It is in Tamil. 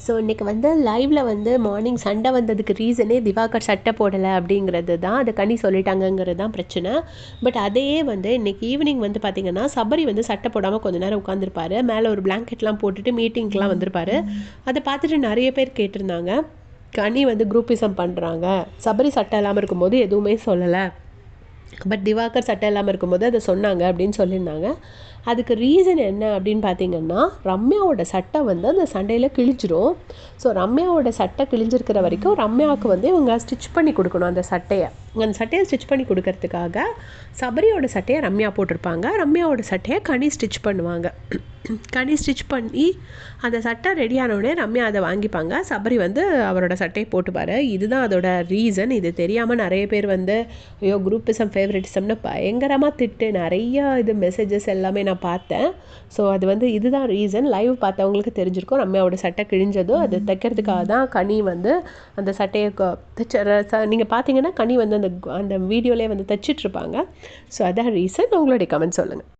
ஸோ இன்றைக்கி வந்து லைவில் வந்து மார்னிங் சண்டை வந்ததுக்கு ரீசனே திவாகர் சட்டை போடலை அப்படிங்கிறது தான். அதை கனி சொல்லிட்டாங்கங்கிறது தான் பிரச்சனை. பட் அதையே வந்து இன்றைக்கி ஈவினிங் வந்து பார்த்திங்கன்னா சபரி வந்து சட்டை போடாமல் கொஞ்ச நேரம் உட்காந்துருப்பாரு. மேலே ஒரு பிளாங்கெட்லாம் போட்டுட்டு மீட்டிங்க்கெலாம் வந்திருப்பாரு. அதை பார்த்துட்டு நிறைய பேர் கேட்டிருந்தாங்க, கனி வந்து குரூப்பிசம் பண்ணுறாங்க, சபரி சட்டை இல்லாமல் இருக்கும்போது எதுவுமே சொல்லலை, பட் திவாகர் சட்டை இல்லாமல் இருக்கும்போது அதை சொன்னாங்க அப்படின்னு சொல்லியிருந்தாங்க. அதுக்கு ரீசன் என்ன அப்படின்னு பார்த்தீங்கன்னா, ரம்யாவோட சட்டை வந்து அந்த சண்டையில் கிழிஞ்சிரும். ஸோ ரம்யாவோட சட்டை கிழிஞ்சிருக்கிற வரைக்கும் ரம்யாவுக்கு வந்து இவங்க ஸ்டிச் பண்ணி கொடுக்கணும் அந்த சட்டையை. அந்த சட்டையை ஸ்டிச் பண்ணி கொடுக்கறதுக்காக சபரியோட சட்டையை ரம்யா போட்டிருப்பாங்க, ரம்யாவோட சட்டையை கனி ஸ்டிச் பண்ணுவாங்க. கனி ஸ்டிச் பண்ணி அந்த சட்டை ரெடியானோடனே ரம்யா அதை வாங்கிப்பாங்க, சபரி வந்து அவரோட சட்டையை போட்டுப்பார். இதுதான் அதோட ரீசன். இது தெரியாமல் நிறைய பேர் வந்து ஐயோ குரூப்பிசம் ஃபேவரட்டிசம்னு பயங்கரமாக திட்டு நிறைய இது மெசேஜஸ் எல்லாமே நான் பார்த்தேன். ஸோ அது வந்து இதுதான் ரீசன். லைவ் பார்த்தவங்களுக்கு தெரிஞ்சிருக்கும், ரம்யாவோட சட்டை கிழிஞ்சதும் அது தைக்கிறதுக்காக தான் கனி வந்து அந்த சட்டையை நீங்கள் பார்த்தீங்கன்னா கனி வந்து அந்த வீடியோலேயே வந்து தைச்சிட்ருப்பாங்க. ஸோ அதான் ரீசன். உங்களுடைய கமெண்ட் சொல்லுங்கள்.